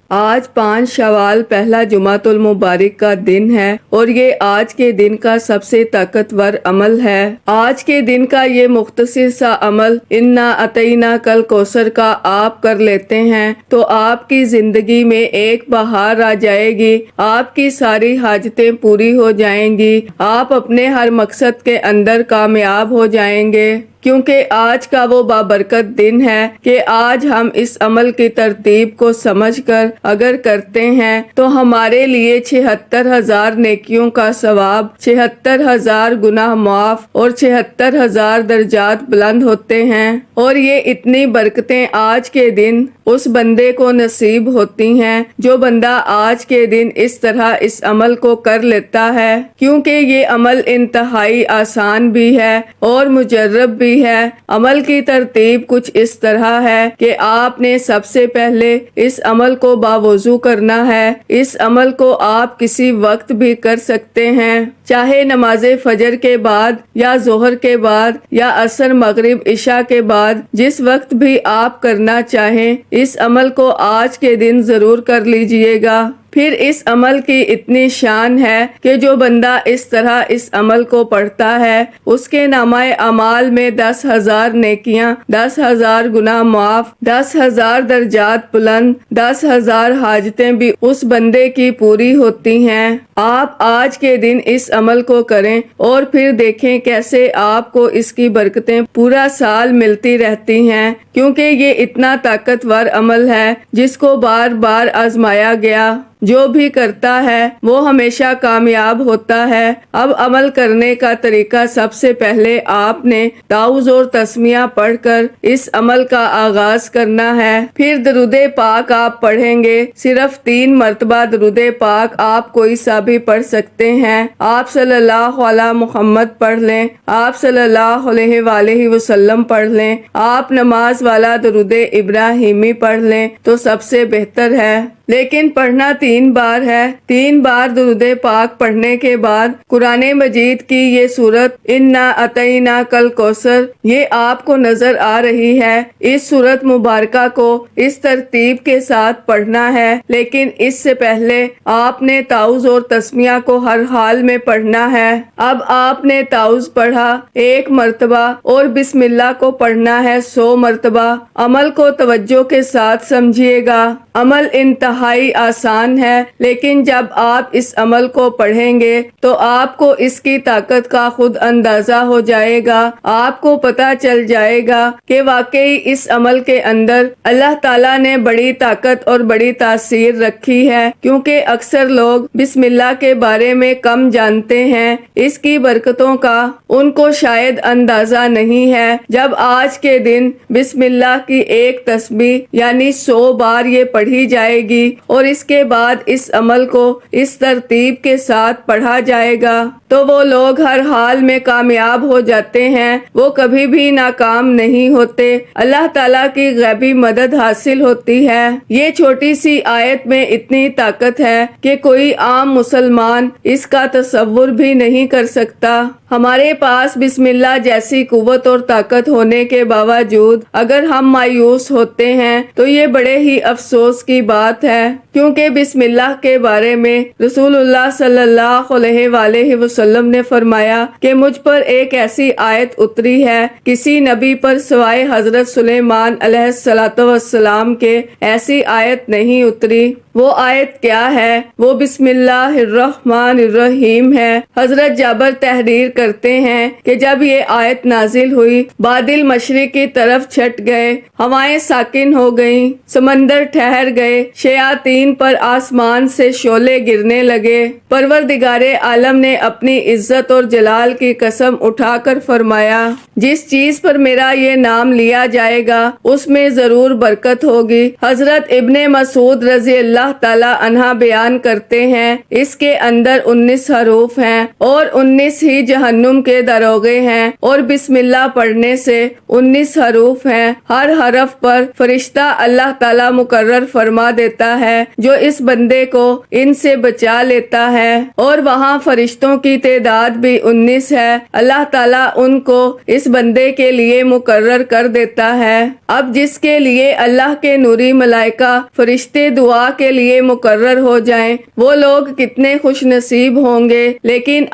آج 5 شوال پہلا جمعۃ المبارک کا دن ہے اور یہ آج کے دن کا سب سے طاقتور عمل ہے۔ آج کے دن کا یہ مختصر سا عمل انا اعطیناک کل کوثر کا آپ کر لیتے ہیں تو آپ کی زندگی میں ایک بہار آ جائے گی، آپ کی ساری حاجتیں پوری ہو جائیں گی، آپ اپنے ہر مقصد کے اندر کامیاب ہو جائیں گے، کیونکہ آج کا وہ بابرکت دن ہے کہ آج ہم اس عمل کی ترتیب کو سمجھ کر اگر کرتے ہیں تو ہمارے لیے 76,000 نیکیوں کا ثواب، 76,000 گناہ معاف اور 76,000 درجات بلند ہوتے ہیں۔ اور یہ اتنی برکتیں آج کے دن اس بندے کو نصیب ہوتی ہیں جو بندہ آج کے دن اس طرح اس عمل کو کر لیتا ہے، کیونکہ یہ عمل انتہائی آسان بھی ہے اور مجرب بھی ہے۔ عمل کی ترتیب کچھ اس طرح ہے کہ آپ نے سب سے پہلے اس عمل کو باوضو کرنا ہے۔ اس عمل کو آپ کسی وقت بھی کر سکتے ہیں، چاہے نماز فجر کے بعد یا ظہر کے بعد یا عصر مغرب عشاء کے بعد، جس وقت بھی آپ کرنا چاہیں اس عمل کو آج کے دن ضرور کر لیجئے گا۔ پھر اس عمل کی اتنی شان ہے کہ جو بندہ اس طرح اس عمل کو پڑھتا ہے اس کے نامہ اعمال میں 10,000 نیکیاں، 10,000 گناہ معاف، 10,000 درجات بلند، 10,000 حاجتیں بھی اس بندے کی پوری ہوتی ہیں۔ آپ آج کے دن اس عمل کو کریں اور پھر دیکھیں کیسے آپ کو اس کی برکتیں پورا سال ملتی رہتی ہیں، کیونکہ یہ اتنا طاقتور عمل ہے جس کو بار بار آزمایا گیا۔ جو بھی کرتا ہے وہ ہمیشہ کامیاب ہوتا ہے۔ اب عمل کرنے کا طریقہ، سب سے پہلے آپ نے تعوذ اور تسمیہ پڑھ کر اس عمل کا آغاز کرنا ہے۔ پھر درود پاک آپ پڑھیں گے، صرف 3 مرتبہ درود پاک آپ کوئی سا بھی پڑھ سکتے ہیں۔ آپ صلی اللہ علی محمد پڑھ لیں، آپ صلی اللہ علیہ وآلہ وسلم پڑھ لیں، آپ نماز والا درود ابراہیمی پڑھ لیں تو سب سے بہتر ہے، لیکن پڑھنا 3 بار ہے۔ 3 بار درود پاک پڑھنے کے بعد قرآن مجید کی یہ سورت انا اعطیناک کل کوثر یہ آپ کو نظر آ رہی ہے۔ اس سورت مبارکہ کو اس ترتیب کے ساتھ پڑھنا ہے، لیکن اس سے پہلے آپ نے تعوذ اور تسمیہ کو ہر حال میں پڑھنا ہے۔ اب آپ نے تعوذ پڑھا 1 مرتبہ اور بسم اللہ کو پڑھنا ہے 100 مرتبہ۔ عمل کو توجہ کے ساتھ سمجھیے گا۔ عمل انتہائی آسان ہے، لیکن جب آپ اس عمل کو پڑھیں گے تو آپ کو اس کی طاقت کا خود اندازہ ہو جائے گا۔ آپ کو پتہ چل جائے گا کہ واقعی اس عمل کے اندر اللہ تعالیٰ نے بڑی طاقت اور بڑی تاثیر رکھی ہے، کیونکہ اکثر لوگ بسم اللہ کے بارے میں کم جانتے ہیں۔ اس کی برکتوں کا ان کو شاید اندازہ نہیں ہے۔ جب آج کے دن بسم اللہ کی ایک تسبیح یعنی 100 بار یہ پڑھی جائے گی اور اس کے بعد اس عمل کو اس ترتیب کے ساتھ پڑھا جائے گا تو وہ لوگ ہر حال میں کامیاب ہو جاتے ہیں، وہ کبھی بھی ناکام نہیں ہوتے، اللہ تعالیٰ کی غیبی مدد حاصل ہوتی ہے۔ یہ چھوٹی سی آیت میں اتنی طاقت ہے کہ کوئی عام مسلمان اس کا تصور بھی نہیں کر سکتا۔ ہمارے پاس بسم اللہ جیسی قوت اور طاقت ہونے کے باوجود اگر ہم مایوس ہوتے ہیں تو یہ بڑے ہی افسوس کی بات ہے، کیونکہ بسم اللہ کے بارے میں رسول اللہ صلی اللہ علیہ وآلہ وسلم نے فرمایا کہ مجھ پر ایک ایسی آیت اتری ہے، کسی نبی پر سوائے حضرت سلیمان علیہ السلام کے ایسی آیت نہیں اتری۔ وہ آیت کیا ہے؟ وہ بسم اللہ الرحمن الرحیم ہے۔ حضرت جابر تحریر کرتے ہیں کہ جب یہ آیت نازل ہوئی بادل مشرق کی طرف چھٹ گئے، ہوائیں ساکن ہو گئیں، سمندر ٹھہر گئے، شیاطین پر آسمان سے شعلے گرنے لگے۔ پروردگار عالم نے اپنی عزت اور جلال کی قسم اٹھا کر فرمایا، جس چیز پر میرا یہ نام لیا جائے گا اس میں ضرور برکت ہوگی۔ حضرت ابن مسعود رضی اللہ تعالی عنہ بیان کرتے ہیں اس کے اندر 19 حروف ہیں اور 19 ہی جہنم کے دروغے ہیں، اور بسم اللہ پڑھنے سے 19 حروف ہیں۔ ہر حرف پر فرشتہ اللہ تعالی مقرر فرما دیتا ہے جو اس بندے کو ان سے بچا لیتا ہے، اور وہاں فرشتوں کی تعداد بھی 19 ہے۔ اللہ تعالیٰ ان کو اس بندے کے لیے مقرر کر دیتا ہے۔ اب جس کے لیے اللہ کے نوری ملائکہ فرشتے دعا کے لیے مقرر ہو جائیں، وہ لوگ کتنے خوش نصیب ہوں گے۔ لیکن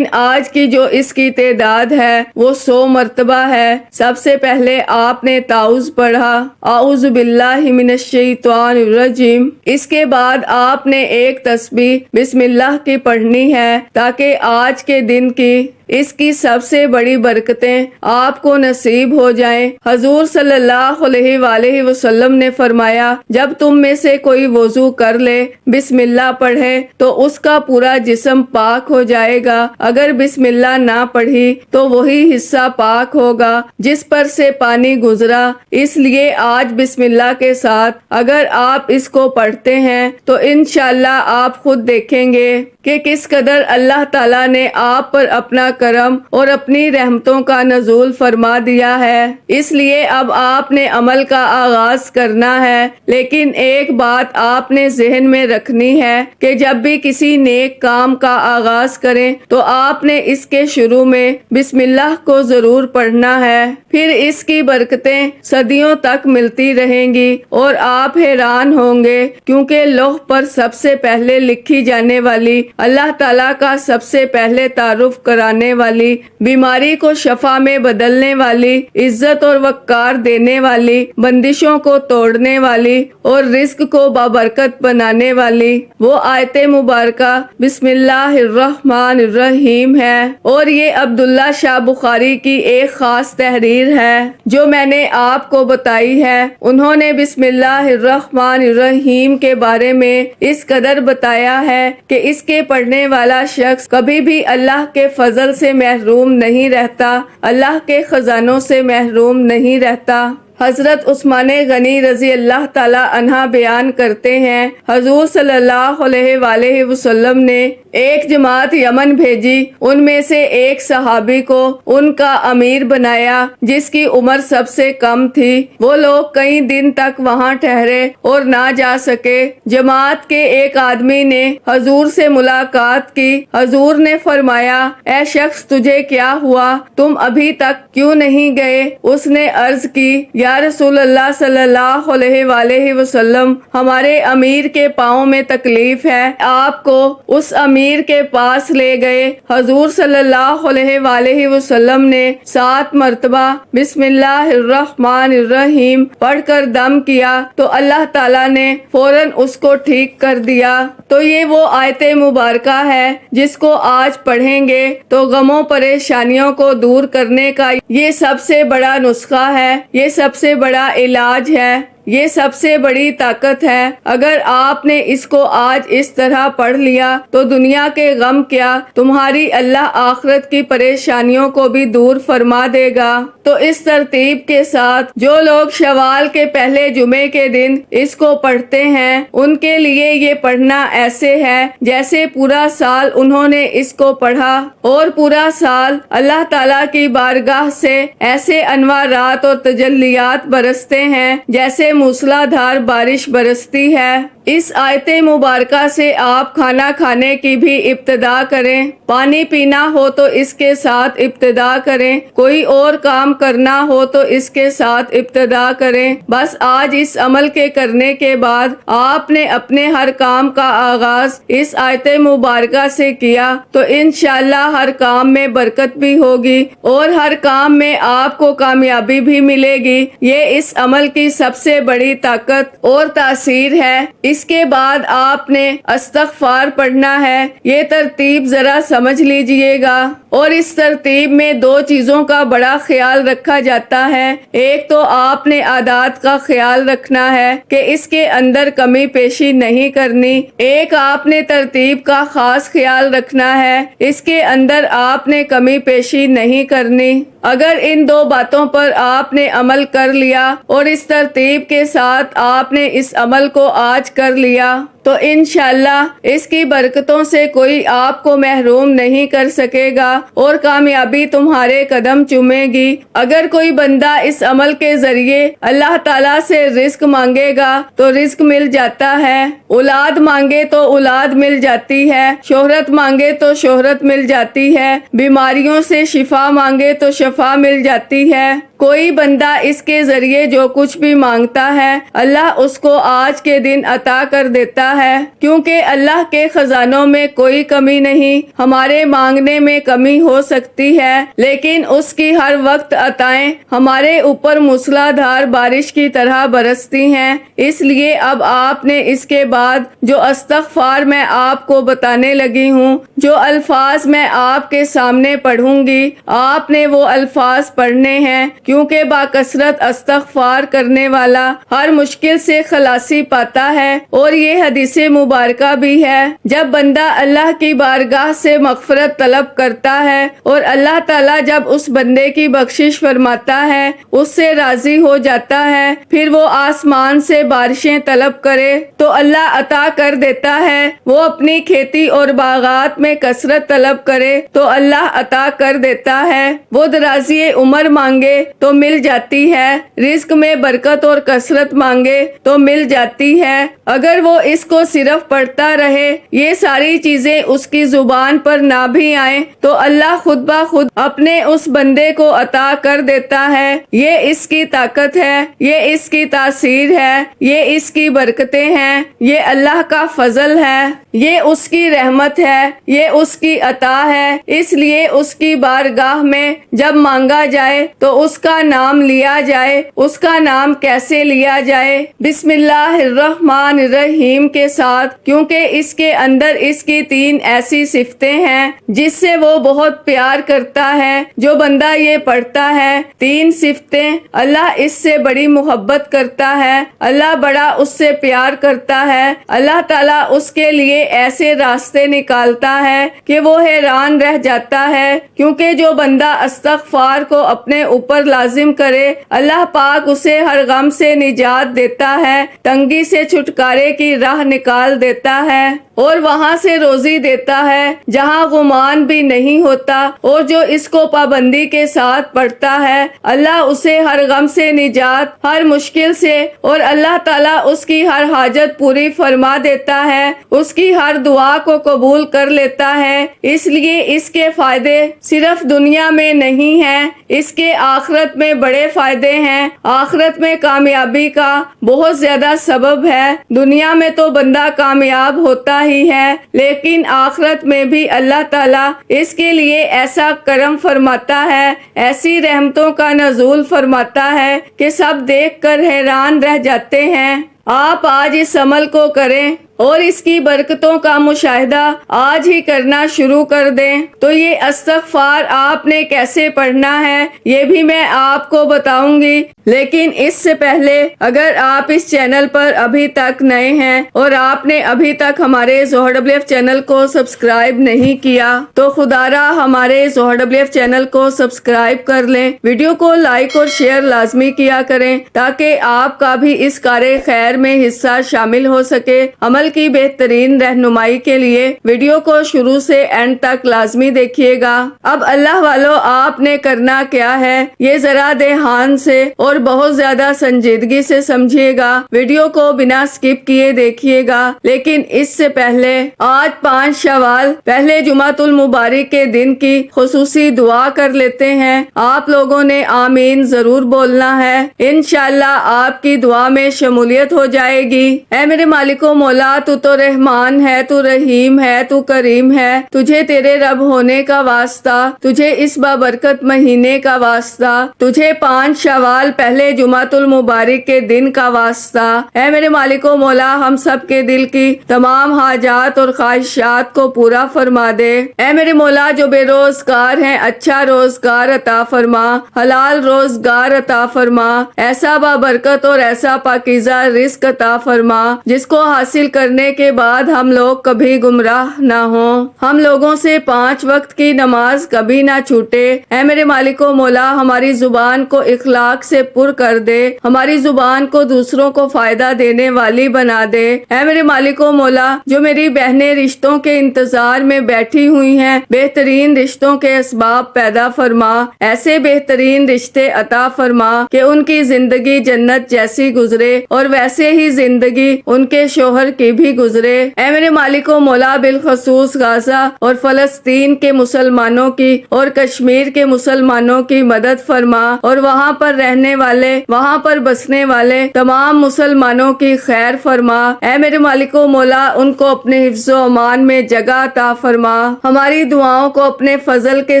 آج کی جو اس کی تعداد ہے وہ 100 مرتبہ ہے۔ سب سے پہلے آپ نے تعوذ پڑھا، اعوذ باللہ من الشیطان الرجیم۔ اس کے بعد آپ نے ایک تسبیح بسم اللہ کی پڑھنی ہے تاکہ آج کے دن کی اس کی سب سے بڑی برکتیں آپ کو نصیب ہو جائیں۔ حضور صلی اللہ علیہ وآلہ وسلم نے فرمایا، جب تم میں سے کوئی وضو کر لے، بسم اللہ پڑھے تو اس کا پورا جسم پاک ہو جائے گا۔ اگر بسم اللہ نہ پڑھی تو وہی حصہ پاک ہوگا جس پر سے پانی گزرا۔ اس لیے آج بسم اللہ کے ساتھ اگر آپ اس کو پڑھتے ہیں تو انشاءاللہ آپ خود دیکھیں گے کہ کس قدر اللہ تعالیٰ نے آپ پر اپنا کرم اور اپنی رحمتوں کا نزول فرما دیا ہے۔ اس لیے اب آپ نے عمل کا آغاز کرنا ہے، لیکن ایک بات آپ نے ذہن میں رکھنی ہے کہ جب بھی کسی نیک کام کا آغاز کریں تو آپ نے اس کے شروع میں بسم اللہ کو ضرور پڑھنا ہے، پھر اس کی برکتیں صدیوں تک ملتی رہیں گی اور آپ حیران ہوں گے، کیونکہ لوح پر سب سے پہلے لکھی جانے والی، اللہ تعالیٰ کا سب سے پہلے تعارف کرانے والی، بیماری کو شفا میں بدلنے والی، عزت اور وقار دینے والی، بندشوں کو توڑنے والی اور رزق کو بابرکت بنانے والی وہ آیت مبارکہ بسم اللہ الرحمن الرحیم ہے، اور یہ عبداللہ شاہ بخاری کی ایک خاص تحریر ہے جو میں نے آپ کو بتائی ہے۔ انہوں نے بسم اللہ الرحمن الرحیم کے بارے میں اس قدر بتایا ہے کہ اس کے پڑھنے والا شخص کبھی بھی اللہ کے فضل سے محروم نہیں رہتا، اللہ کے خزانوں سے محروم نہیں رہتا۔ حضرت عثمان غنی رضی اللہ تعالی عنہ بیان کرتے ہیں، حضور صلی اللہ علیہ وآلہ وسلم نے ایک جماعت یمن بھیجی، ان میں سے ایک صحابی کو ان کا امیر بنایا جس کی عمر سب سے کم تھی۔ وہ لوگ کئی دن تک وہاں ٹھہرے اور نہ جا سکے۔ جماعت کے ایک آدمی نے حضور سے ملاقات کی۔ حضور نے فرمایا، اے شخص تجھے کیا ہوا؟ تم ابھی تک کیوں نہیں گئے؟ اس نے عرض کی، یا رسول اللہ صلی اللہ علیہ وآلہ وسلم، ہمارے امیر کے پاؤں میں تکلیف ہے، آپ کو اس امیر کے پاس لے گئے۔ حضور صلی اللہ علیہ وآلہ وسلم نے 7 مرتبہ بسم اللہ الرحمن الرحیم پڑھ کر دم کیا تو اللہ تعالیٰ نے فوراً اس کو ٹھیک کر دیا۔ تو یہ وہ آیت مبارکہ ہے جس کو آج پڑھیں گے تو غموں پریشانیوں کو دور کرنے کا یہ سب سے بڑا نسخہ ہے، یہ سب سے بڑا علاج ہے، یہ سب سے بڑی طاقت ہے۔ اگر آپ نے اس کو آج اس طرح پڑھ لیا تو دنیا کے غم کیا، تمہاری اللہ آخرت کی پریشانیوں کو بھی دور فرما دے گا۔ تو اس ترتیب کے ساتھ جو لوگ شوال کے پہلے جمعے کے دن اس کو پڑھتے ہیں، ان کے لیے یہ پڑھنا ایسے ہے جیسے پورا سال انہوں نے اس کو پڑھا، اور پورا سال اللہ تعالیٰ کی بارگاہ سے ایسے انوارات اور تجلیات برستے ہیں جیسے موسلا دھار بارش برستی ہے۔ اس آیت مبارکہ سے آپ کھانا کھانے کی بھی ابتدا کریں، پانی پینا ہو تو اس کے ساتھ ابتدا کریں، کوئی اور کام کرنا ہو تو اس کے ساتھ ابتدا کریں۔ بس آج اس عمل کے کرنے کے بعد آپ نے اپنے ہر کام کا آغاز اس آیت مبارکہ سے کیا تو انشاءاللہ ہر کام میں برکت بھی ہوگی اور ہر کام میں آپ کو کامیابی بھی ملے گی۔ یہ اس عمل کی سب سے بڑی طاقت اور تاثیر ہے۔ اس کے بعد آپ نے استغفار پڑھنا ہے۔ یہ ترتیب ذرا سمجھ لیجئے گا، اور اس ترتیب میں 2 چیزوں کا بڑا خیال رکھا جاتا ہے۔ ایک تو آپ نے عادات کا خیال رکھنا ہے کہ اس کے اندر کمی پیشی نہیں کرنی، ایک آپ نے ترتیب کا خاص خیال رکھنا ہے، اس کے اندر آپ نے کمی پیشی نہیں کرنی۔ اگر ان 2 باتوں پر آپ نے عمل کر لیا اور اس ترتیب کے ساتھ آپ نے اس عمل کو آج کر لیا تو انشاءاللہ اس کی برکتوں سے کوئی آپ کو محروم نہیں کر سکے گا اور کامیابی تمہارے قدم چومے گی۔ اگر کوئی بندہ اس عمل کے ذریعے اللہ تعالیٰ سے رزق مانگے گا تو رزق مل جاتا ہے، اولاد مانگے تو اولاد مل جاتی ہے، شہرت مانگے تو شہرت مل جاتی ہے، بیماریوں سے شفا مانگے تو شفا مل جاتی ہے، کوئی بندہ اس کے ذریعے جو کچھ بھی مانگتا ہے اللہ اس کو آج کے دن عطا کر دیتا ہے، کیونکہ اللہ کے خزانوں میں کوئی کمی نہیں۔ ہمارے مانگنے میں کمی ہو سکتی ہے لیکن اس کی ہر وقت عطائیں ہمارے اوپر موسلا دھار بارش کی طرح برستی ہیں۔ اس لیے اب آپ نے اس کے بعد جو استغفار میں آپ کو بتانے لگی ہوں، جو الفاظ میں آپ کے سامنے پڑھوں گی، آپ نے وہ الفاظ پڑھنے ہیں، کیونکہ باکثرت استغفار کرنے والا ہر مشکل سے خلاصی پاتا ہے۔ اور یہ حدیث مبارکہ بھی ہے، جب بندہ اللہ کی بارگاہ سے مغفرت طلب کرتا ہے اور اللہ تعالیٰ جب اس بندے کی بخشش فرماتا ہے، اس سے راضی ہو جاتا ہے، پھر وہ آسمان سے بارشیں طلب کرے تو اللہ عطا کر دیتا ہے، وہ اپنی کھیتی اور باغات میں کثرت طلب کرے تو اللہ عطا کر دیتا ہے، وہ درازی عمر مانگے تو مل جاتی ہے، رزق میں برکت اور کثرت مانگے تو مل جاتی ہے۔ اگر وہ اس کو صرف پڑھتا رہے، یہ ساری چیزیں اس کی زبان پر نہ بھی آئیں تو اللہ خود بخود اپنے اس بندے کو عطا کر دیتا ہے۔ یہ اس کی طاقت ہے، یہ اس کی تاثیر ہے، یہ اس کی برکتیں ہیں، یہ اللہ کا فضل ہے، یہ اس کی رحمت ہے، یہ اس کی عطا ہے۔ اس لیے اس کی بارگاہ میں جب مانگا جائے تو اس کا نام لیا جائے۔ اس کا نام کیسے لیا جائے؟ بسم اللہ الرحمن الرحیم کے ساتھ، کیونکہ اس کے اندر اس کی 3 ایسی صفتیں ہیں جس سے وہ بہت پیار کرتا ہے۔ جو بندہ یہ پڑھتا ہے 3 صفتیں، اللہ اس سے بڑی محبت کرتا ہے، اللہ بڑا اس سے پیار کرتا ہے، اللہ تعالیٰ اس کے لیے ایسے راستے نکالتا ہے کہ وہ حیران رہ جاتا ہے، کیونکہ جو بندہ استغفار کو اپنے اوپر لازم کرے اللہ پاک اسے ہر غم سے نجات دیتا ہے، تنگی سے چھٹکارے کی راہ نکال دیتا ہے اور وہاں سے روزی دیتا ہے جہاں غمان بھی نہیں ہوتا۔ اور جو اس کو پابندی کے ساتھ پڑھتا ہے اللہ اسے ہر غم سے نجات، ہر مشکل سے، اور اللہ تعالیٰ اس کی ہر حاجت پوری فرما دیتا ہے، اس کی ہر دعا کو قبول کر لیتا ہے۔ اس لیے اس کے فائدے صرف دنیا میں نہیں ہیں، اس کے آخرت میں بڑے فائدے ہیں، آخرت میں کامیابی کا بہت زیادہ سبب ہے۔ دنیا میں تو بندہ کامیاب ہوتا ہی ہے لیکن آخرت میں بھی اللہ تعالیٰ اس کے لیے ایسا کرم فرماتا ہے، ایسی رحمتوں کا نزول فرماتا ہے کہ سب دیکھ کر حیران رہ جاتے ہیں۔ آپ آج اس عمل کو کریں اور اس کی برکتوں کا مشاہدہ آج ہی کرنا شروع کر دیں۔ تو یہ استغفار آپ نے کیسے پڑھنا ہے یہ بھی میں آپ کو بتاؤں گی، لیکن اس سے پہلے اگر آپ اس چینل پر ابھی تک نئے ہیں اور آپ نے ابھی تک ہمارے ZohorWF چینل کو سبسکرائب نہیں کیا تو خدا را ہمارے ZohorWF چینل کو سبسکرائب کر لیں، ویڈیو کو لائک اور شیئر لازمی کیا کریں تاکہ آپ کا بھی اس کار خیر میں حصہ شامل ہو سکے۔ عمل کی بہترین رہنمائی کے لیے ویڈیو کو شروع سے اینڈ تک لازمی دیکھیے گا۔ اب اللہ والو آپ نے کرنا کیا ہے یہ ذرا دھیان سے اور بہت زیادہ سنجیدگی سے سمجھیے گا، ویڈیو کو بنا سکپ کیے دیکھیے گا۔ لیکن اس سے پہلے آج 5 شوال پہلے جمعۃ المبارک کے دن کی خصوصی دعا کر لیتے ہیں۔ آپ لوگوں نے آمین ضرور بولنا ہے، انشاءاللہ آپ کی دعا میں شمولیت ہو جائے گی۔ اے میرے مالک و مولا، تو رحمان ہے، تو رحیم ہے، تو کریم ہے، تجھے تیرے رب ہونے کا واسطہ، تجھے اس بابرکت مہینے کا واسطہ، تجھے 5 شوال پہلے جمعۃ المبارک کے دن کا واسطہ۔ اے میرے مالک و مولا، ہم سب کے دل کی تمام حاجات اور خواہشات کو پورا فرما دے۔ اے میرے مولا، جو بے روزگار ہیں اچھا روزگار عطا فرما، حلال روزگار عطا فرما، ایسا بابرکت اور ایسا پاکیزہ رزق عطا فرما جس کو حاصل کرنے کے بعد ہم لوگ کبھی گمراہ نہ ہوں، ہم لوگوں سے 5 وقت کی نماز کبھی نہ چھوٹے۔ اے میرے مالک و مولا، ہماری زبان کو اخلاق سے پر کر دے، ہماری زبان کو دوسروں کو فائدہ دینے والی بنا دے۔ اے میرے مالک و مولا، جو میری بہنیں رشتوں کے انتظار میں بیٹھی ہوئی ہیں، بہترین رشتوں کے اسباب پیدا فرما، ایسے بہترین رشتے عطا فرما کہ ان کی زندگی جنت جیسی گزرے اور ویسے ہی زندگی ان کے شوہر کی بھی گزرے۔ اے میرے مالک و مولا، بالخصوص غزہ اور فلسطین کے مسلمانوں کی اور کشمیر کے مسلمانوں کی مدد فرما، اور وہاں پر رہنے والے، وہاں پر بسنے والے تمام مسلمانوں کی خیر فرما۔ اے میرے مالک و مولا، ان کو اپنے حفظ و امان میں جگہ عطا فرما۔ ہماری دعاؤں کو اپنے فضل کے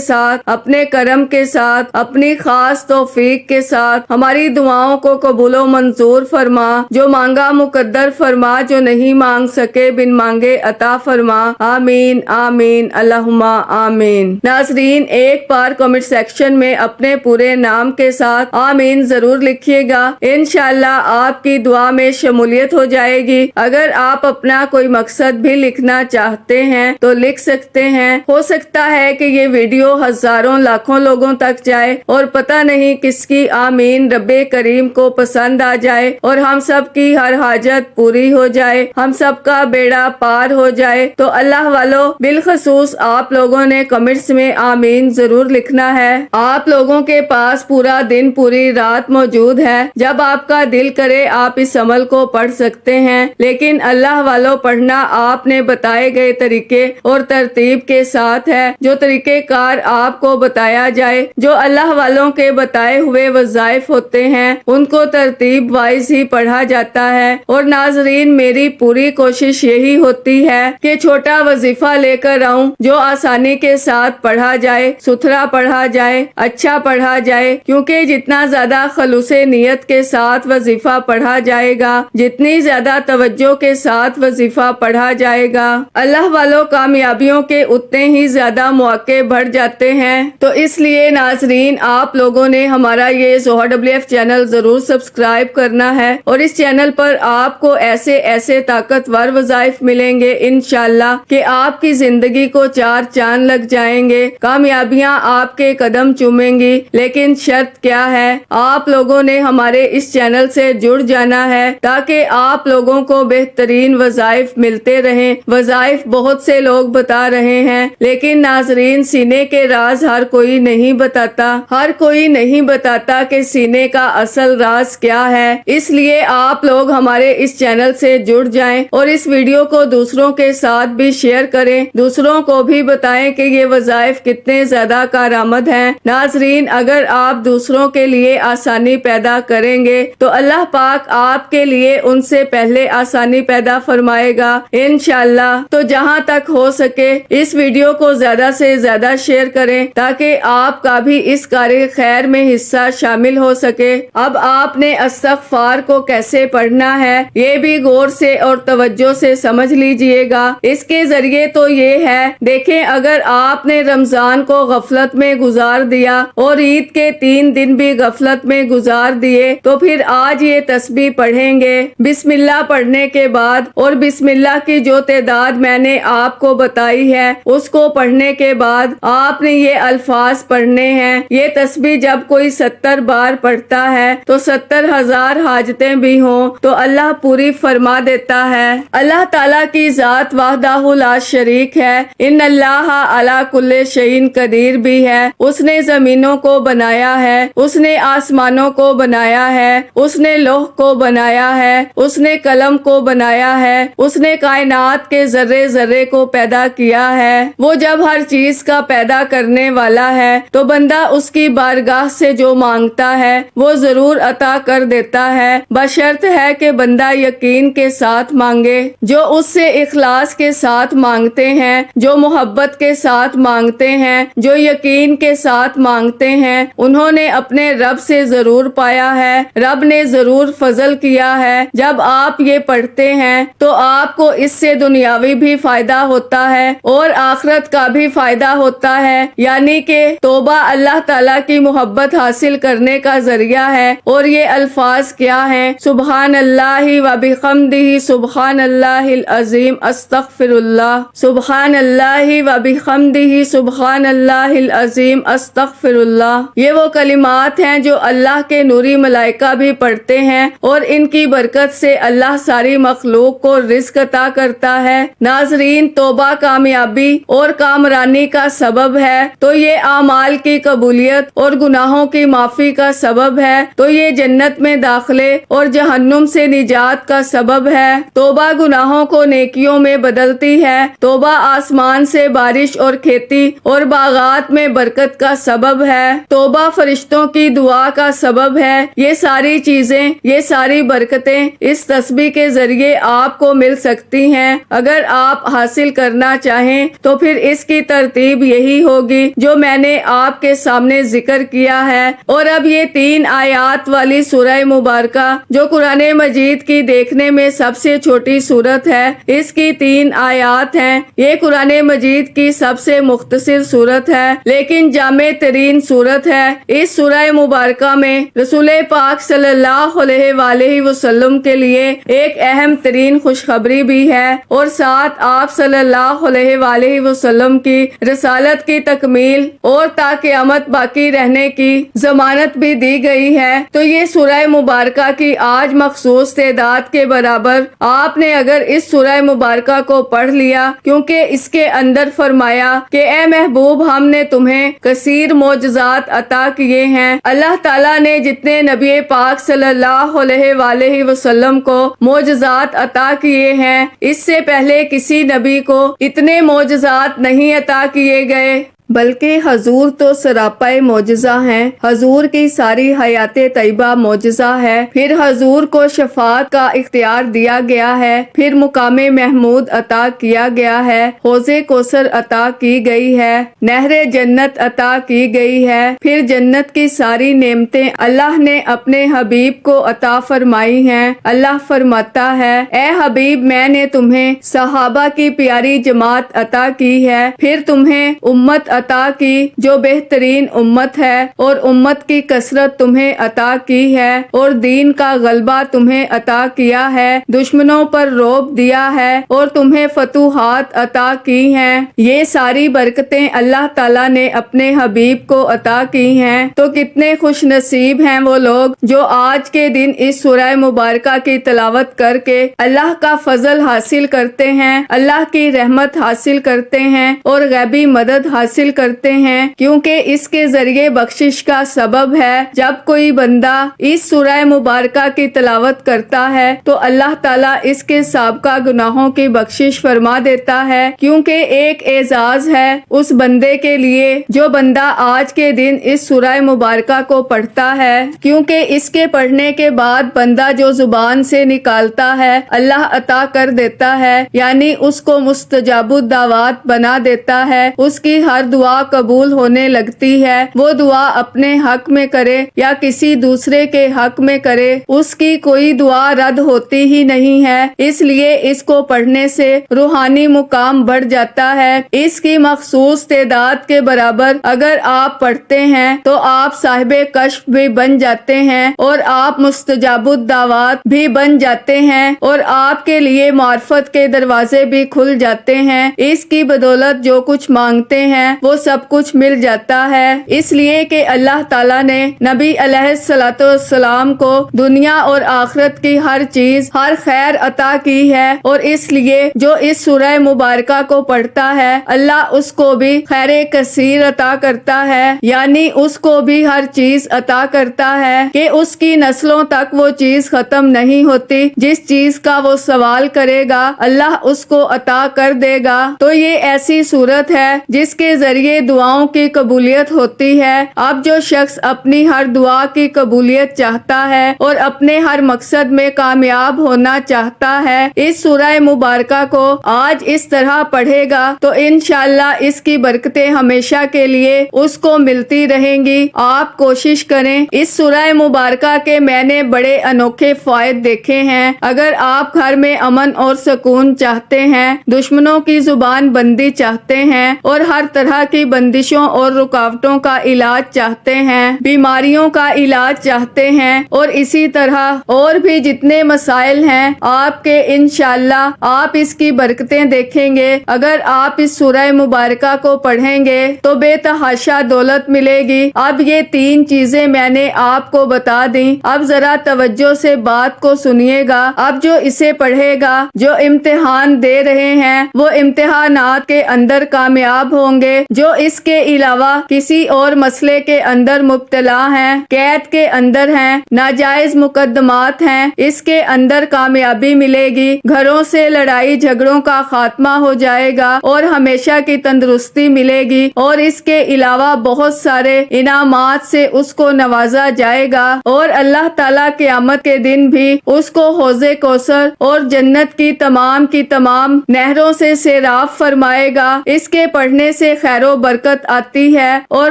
ساتھ، اپنے کرم کے ساتھ، اپنی خاص توفیق کے ساتھ ہماری دعاؤں کو قبول و منظور فرما۔ جو مانگا مقدر فرما، جو نہیں مانگ سکے بن مانگے عطا فرما۔ آمین آمین اللہم آمین۔ ناظرین، ایک بار کمنٹ سیکشن میں اپنے پورے نام کے ساتھ آمین ضرور لکھیے گا، انشاءاللہ آپ کی دعا میں شمولیت ہو جائے گی۔ اگر آپ اپنا کوئی مقصد بھی لکھنا چاہتے ہیں تو لکھ سکتے ہیں۔ ہو سکتا ہے کہ یہ ویڈیو ہزاروں لاکھوں لوگوں تک جائے اور پتہ نہیں کس کی آمین رب کریم کو پسند آ جائے اور ہم سب کی ہر حاجت پوری ہو جائے، ہم سب کا بیڑا پار ہو جائے۔ تو اللہ والو، بالخصوص آپ لوگوں نے کمنٹس میں آمین ضرور لکھنا ہے۔ آپ لوگوں کے پاس پورا دن پوری رات موجود ہے، جب آپ کا دل کرے آپ اس عمل کو پڑھ سکتے ہیں، لیکن اللہ والو پڑھنا آپ نے بتائے گئے طریقے اور ترتیب کے ساتھ ہے۔ جو طریقہ کار آپ کو بتایا جائے، جو اللہ والوں کے بتائے ہوئے وظائف ہوتے ہیں، ان کو ترتیب وائز ہی پڑھا جاتا ہے۔ اور ناظرین، میری پوری کوشش یہی ہوتی ہے کہ چھوٹا وظیفہ لے کر آؤں جو آسانی کے ساتھ پڑھا جائے، ستھرا پڑھا جائے، اچھا پڑھا جائے، کیونکہ جتنا زیادہ خلوص نیت کے ساتھ وظیفہ پڑھا جائے گا، جتنی زیادہ توجہ کے ساتھ وظیفہ پڑھا جائے گا، اللہ والوں کامیابیوں کے اتنے ہی زیادہ مواقع بڑھ جاتے ہیں۔ تو اس لیے ناظرین، آپ لوگوں نے ہمارا یہ ZohraWF چینل ضرور سبسکرائب کرنا ہے، اور اس چینل پر آپ کو ایسے ایسے طاقتور وظائف ملیں گے انشاءاللہ کہ آپ کی زندگی کو چار چاند لگ جائیں گے، کامیابیاں آپ کے قدم چومیں گی۔ لیکن شرط کیا ہے؟ آپ لوگوں نے ہمارے اس چینل سے جڑ جانا ہے تاکہ آپ لوگوں کو بہترین وظائف ملتے رہیں۔ وظائف بہت سے لوگ بتا رہے ہیں، لیکن ناظرین، سینے کے راز ہر کوئی نہیں بتاتا، ہر کوئی نہیں بتاتا کہ سینے کا اصل راز کیا ہے۔ اس لیے آپ لوگ ہمارے اس چینل سے جڑ جائیں اور اس ویڈیو کو دوسروں کے ساتھ بھی شیئر کریں، دوسروں کو بھی بتائیں کہ یہ وظائف کتنے زیادہ کارآمد ہیں۔ ناظرین، اگر آپ دوسروں کے لیے آسانی پیدا کریں گے تو اللہ پاک آپ کے لیے ان سے پہلے آسانی پیدا فرمائے گا انشاءاللہ۔ تو جہاں تک ہو سکے اس ویڈیو کو زیادہ سے زیادہ شیئر کریں تاکہ آپ کا بھی اس کار خیر میں حصہ شامل ہو سکے۔ اب آپ نے استغفار کو کیسے پڑھنا ہے یہ بھی غور سے اور توجہ سے سمجھ لیجئے گا۔ اس کے ذریعے تو یہ ہے، دیکھیں اگر آپ نے رمضان کو غفلت میں گزار دیا اور عید کے 3 دن بھی غفلت میں گزار دیے تو پھر آج یہ تسبیح پڑھیں گے بسم اللہ پڑھنے کے بعد، اور بسم اللہ کی جو تعداد میں نے آپ کو بتائی ہے اس کو پڑھنے کے بعد آپ نے یہ الفاظ پڑھنے ہیں۔ یہ تسبیح جب کوئی 70 بار پڑھتا ہے تو 70,000 حاجتیں بھی ہوں تو اللہ پوری فرما دیتا ہے۔ اللہ تعالیٰ کی ذات وحدہ لا شریک ہے، ان اللہ علی کل شیء قدیر بھی ہے۔ اس نے زمینوں کو بنایا ہے، اس نے آسمانوں کو بنایا ہے، اس نے لوح کو بنایا ہے، اس نے قلم کو بنایا ہے، اس نے کائنات کے ذرے ذرے کو پیدا کیا ہے۔ وہ جب ہر چیز کا پیدا کرنے والا ہے تو بندہ اس کی بارگاہ سے جو مانگتا ہے وہ ضرور عطا کر دیتا ہے، بشرط ہے کہ بندہ یقین کے ساتھ مانگے۔ جو اس سے اخلاص کے ساتھ مانگتے ہیں، جو محبت کے ساتھ مانگتے ہیں، جو یقین کے ساتھ مانگتے ہیں، انہوں نے اپنے رب سے ضرور پایا ہے، رب نے ضرور فضل کیا ہے۔ جب آپ یہ پڑھتے ہیں تو آپ کو اس سے دنیاوی بھی فائدہ ہوتا ہے اور آخرت کا بھی فائدہ ہوتا ہے، یعنی کہ توبہ اللہ تعالیٰ کی محبت حاصل کرنے کا ذریعہ ہے۔ اور یہ الفاظ کیا ہیں؟ سبحان اللہ و بحمدہ، سبحان اللہ العظیم، استغفر اللہ، سبحان اللہ و بحمدہ، سبحان اللہ العظیم، استغفر اللہ۔ یہ وہ کلمات ہیں جو اللہ کے نوری ملائکہ بھی پڑھتے ہیں اور ان کی برکت سے اللہ ساری مخلوق کو رزق عطا کرتا ہے۔ ناظرین، توبہ کامیابی اور کامرانی کا سبب ہے تو یہ اعمال کی قبولیت اور گناہوں کی معافی کا سبب ہے تو یہ جنت میں داخلے اور جہنم سے نجات کا سبب ہے۔ تو توبہ گناہوں کو نیکیوں میں بدلتی ہے، توبہ آسمان سے بارش اور کھیتی اور باغات میں برکت کا سبب ہے، توبہ فرشتوں کی دعا کا سبب ہے۔ یہ ساری چیزیں، یہ ساری برکتیں اس تسبیح کے ذریعے آپ کو مل سکتی ہیں۔ اگر آپ حاصل کرنا چاہیں تو پھر اس کی ترتیب یہی ہوگی جو میں نے آپ کے سامنے ذکر کیا ہے۔ اور اب یہ 3 آیات والی سورہ مبارکہ جو قرآن مجید کی دیکھنے میں سب سے چھوٹی سورت ہے، اس کی 3 آیات ہیں۔ یہ قرآن مجید کی سب سے مختصر سورت ہے لیکن جامع ترین سورت ہے۔ اس سورہ مبارکہ میں رسول پاک صلی اللہ علیہ وآلہ وسلم کے لیے ایک اہم ترین خوشخبری بھی ہے اور ساتھ آپ صلی اللہ علیہ وآلہ وسلم کی رسالت کی تکمیل اور تا قیامت باقی رہنے کی ضمانت بھی دی گئی ہے۔ تو یہ سورہ مبارکہ کی آج مخصوص تعداد کے برابر آپ نے اگر اس سورہ مبارکہ کو پڑھ لیا، کیونکہ اس کے اندر فرمایا کہ اے محبوب ہم نے تمہیں کثیر معجزات عطا کیے ہیں۔ اللہ تعالیٰ نے جتنے نبی پاک صلی اللہ علیہ وآلہ وسلم کو معجزات عطا کیے ہیں، اس سے پہلے کسی نبی کو اتنے معجزات نہیں عطا کیے گئے، بلکہ حضور تو سراپا معجزہ ہیں۔ حضور کی ساری حیات طیبہ معجزہ ہے، پھر حضور کو شفاعت کا اختیار دیا گیا ہے، پھر مقام محمود عطا کیا گیا ہے، حوض کوثر عطا کی گئی ہے، نہر جنت عطا کی گئی ہے، پھر جنت کی ساری نعمتیں اللہ نے اپنے حبیب کو عطا فرمائی ہیں۔ اللہ فرماتا ہے اے حبیب میں نے تمہیں صحابہ کی پیاری جماعت عطا کی ہے، پھر تمہیں امت عطا کی جو بہترین امت ہے، اور امت کی کثرت تمہیں عطا کی ہے، اور دین کا غلبہ تمہیں عطا کیا ہے، دشمنوں پر رعب دیا ہے اور تمہیں فتوحات عطا کی ہیں۔ یہ ساری برکتیں اللہ تعالیٰ نے اپنے حبیب کو عطا کی ہیں۔ تو کتنے خوش نصیب ہیں وہ لوگ جو آج کے دن اس سورہ مبارکہ کی تلاوت کر کے اللہ کا فضل حاصل کرتے ہیں، اللہ کی رحمت حاصل کرتے ہیں اور غیبی مدد حاصل کرتے ہیں، کیونکہ اس کے ذریعے بخشش کا سبب ہے۔ جب کوئی بندہ اس سورہ مبارکہ کی تلاوت کرتا ہے تو اللہ تعالیٰ اس کے سابقہ گناہوں کی بخشش فرما دیتا ہے، کیونکہ ایک اعزاز ہے اس بندے کے لیے جو بندہ آج کے دن اس سورہ مبارکہ کو پڑھتا ہے، کیونکہ اس کے پڑھنے کے بعد بندہ جو زبان سے نکالتا ہے اللہ عطا کر دیتا ہے، یعنی اس کو مستجاب الدعوات بنا دیتا ہے، اس کی ہر دعا قبول ہونے لگتی ہے۔ وہ دعا اپنے حق میں کرے یا کسی دوسرے کے حق میں کرے، اس کی کوئی دعا رد ہوتی ہی نہیں ہے، اس لیے اس کو پڑھنے سے روحانی مقام بڑھ جاتا ہے۔ اس کی مخصوص تعداد کے برابر اگر آپ پڑھتے ہیں تو آپ صاحب کشف بھی بن جاتے ہیں اور آپ مستجاب الدعوات بھی بن جاتے ہیں اور آپ کے لیے معرفت کے دروازے بھی کھل جاتے ہیں۔ اس کی بدولت جو کچھ مانگتے ہیں وہ سب کچھ مل جاتا ہے، اس لیے کہ اللہ تعالیٰ نے نبی علیہ الصلوۃ والسلام کو دنیا اور آخرت کی ہر چیز، ہر خیر عطا کی ہے، اور اس لیے جو اس سورہ مبارکہ کو پڑھتا ہے اللہ اس کو بھی خیر کثیر عطا کرتا ہے، یعنی اس کو بھی ہر چیز عطا کرتا ہے کہ اس کی نسلوں تک وہ چیز ختم نہیں ہوتی، جس چیز کا وہ سوال کرے گا اللہ اس کو عطا کر دے گا۔ تو یہ ایسی صورت ہے جس کے ذریعے دعاؤں کی قبولیت ہوتی ہے۔ اب جو شخص اپنی ہر دعا کی قبولیت چاہتا ہے اور اپنے ہر مقصد میں کامیاب ہونا چاہتا ہے، اس سورہ مبارکہ کو آج اس طرح پڑھے گا تو انشاءاللہ اس کی برکتیں ہمیشہ کے لیے اس کو ملتی رہیں گی۔ آپ کوشش کریں، اس سورہ مبارکہ کے میں نے بڑے انوکھے فوائد دیکھے ہیں۔ اگر آپ گھر میں امن اور سکون چاہتے ہیں، دشمنوں کی زبان بندی چاہتے ہیں اور ہر طرح کی بندشوں اور رکاوٹوں کا علاج چاہتے ہیں، بیماریوں کا علاج چاہتے ہیں اور اسی طرح اور بھی جتنے مسائل ہیں آپ کے، انشاءاللہ آپ اس کی برکتیں دیکھیں گے۔ اگر آپ اس سورہ مبارکہ کو پڑھیں گے تو بے تحاشا دولت ملے گی۔ اب یہ 3 چیزیں میں نے آپ کو بتا دیں، اب ذرا توجہ سے بات کو سنیے گا۔ اب جو اسے پڑھے گا، جو امتحان دے رہے ہیں وہ امتحانات کے اندر کامیاب ہوں گے، جو اس کے علاوہ کسی اور مسئلے کے اندر مبتلا ہیں، قید کے اندر ہیں، ناجائز مقدمات ہیں، اس کے اندر کامیابی ملے گی، گھروں سے لڑائی جھگڑوں کا خاتمہ ہو جائے گا اور ہمیشہ کی تندرستی ملے گی، اور اس کے علاوہ بہت سارے انعامات سے اس کو نوازا جائے گا، اور اللہ تعالیٰ قیامت کے دن بھی اس کو حوض کوثر اور جنت کی تمام نہروں سے سیراب فرمائے گا۔ اس کے پڑھنے سے خیر و برکت آتی ہے اور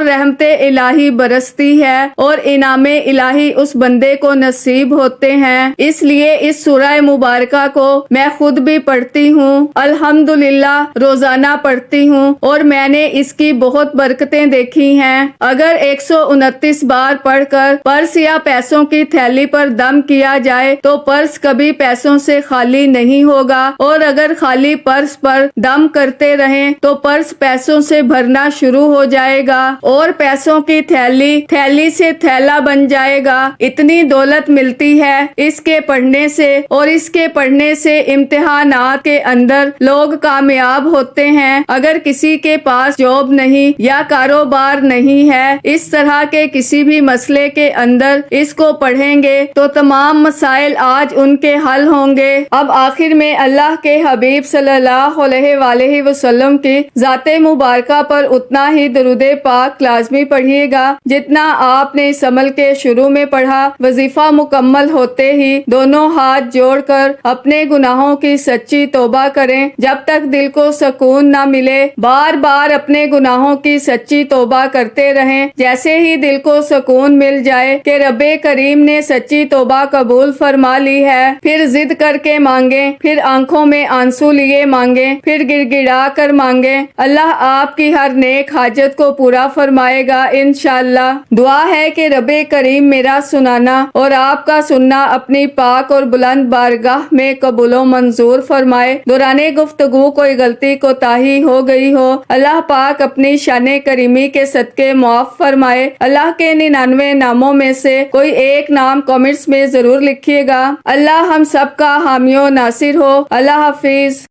رحمت الہی برستی ہے اور انعام الہی اس بندے کو نصیب ہوتے ہیں۔ اس لیے اس سورہ مبارکہ کو میں خود بھی پڑھتی ہوں، الحمدللہ روزانہ پڑھتی ہوں، اور میں نے اس کی بہت برکتیں دیکھی ہیں۔ اگر 129 بار پڑھ کر پرس یا پیسوں کی تھیلی پر دم کیا جائے تو پرس کبھی پیسوں سے خالی نہیں ہوگا، اور اگر خالی پرس پر دم کرتے رہیں تو پرس پیسوں سے بھرنا شروع ہو جائے گا اور پیسوں کی تھیلی سے تھیلا بن جائے گا۔ اتنی دولت ملتی ہے اس کے پڑھنے سے، اور اس کے پڑھنے سے امتحانات کے اندر لوگ کامیاب ہوتے ہیں۔ اگر کسی کے پاس جاب نہیں یا کاروبار نہیں ہے، اس طرح کے کسی بھی مسئلے کے اندر اس کو پڑھیں گے تو تمام مسائل آج ان کے حل ہوں گے۔ اب آخر میں اللہ کے حبیب صلی اللہ علیہ وآلہ وسلم کی ذات مبارکہ پر اتنا ہی درود پاک لازمی پڑھیے گا جتنا آپ نے اس عمل کے شروع میں پڑھا۔ وظیفہ مکمل ہوتے ہی دونوں ہاتھ جوڑ کر اپنے گناہوں کی سچی توبہ کریں جب تک دل کو سکون نہ ملے۔ بار بار اپنے گناہوں کی سچی توبہ کرتے رہیں، جیسے ہی دل کو سکون مل جائے کہ رب کریم نے سچی توبہ قبول فرما لی ہے، پھر ضد کر کے مانگیں، پھر آنکھوں میں آنسو لیے مانگیں، پھر گڑ گڑا کر مانگیں۔ اللہ آپ کی ہر نیک حاجت کو پورا فرمائے گا انشاءاللہ۔ دعا ہے کہ رب کریم میرا سنانا اور آپ کا سننا اپنی پاک اور بلند بارگاہ میں قبول و منظور فرمائے۔ دوران گفتگو کوئی غلطی کوتاہی ہو گئی ہو، اللہ پاک اپنی شان کریمی کے صدقے معاف فرمائے۔ اللہ کے 99 ناموں میں سے کوئی ایک نام کمنٹس میں ضرور لکھیے گا۔ اللہ ہم سب کا حامی و ناصر ہو۔ اللہ حافظ۔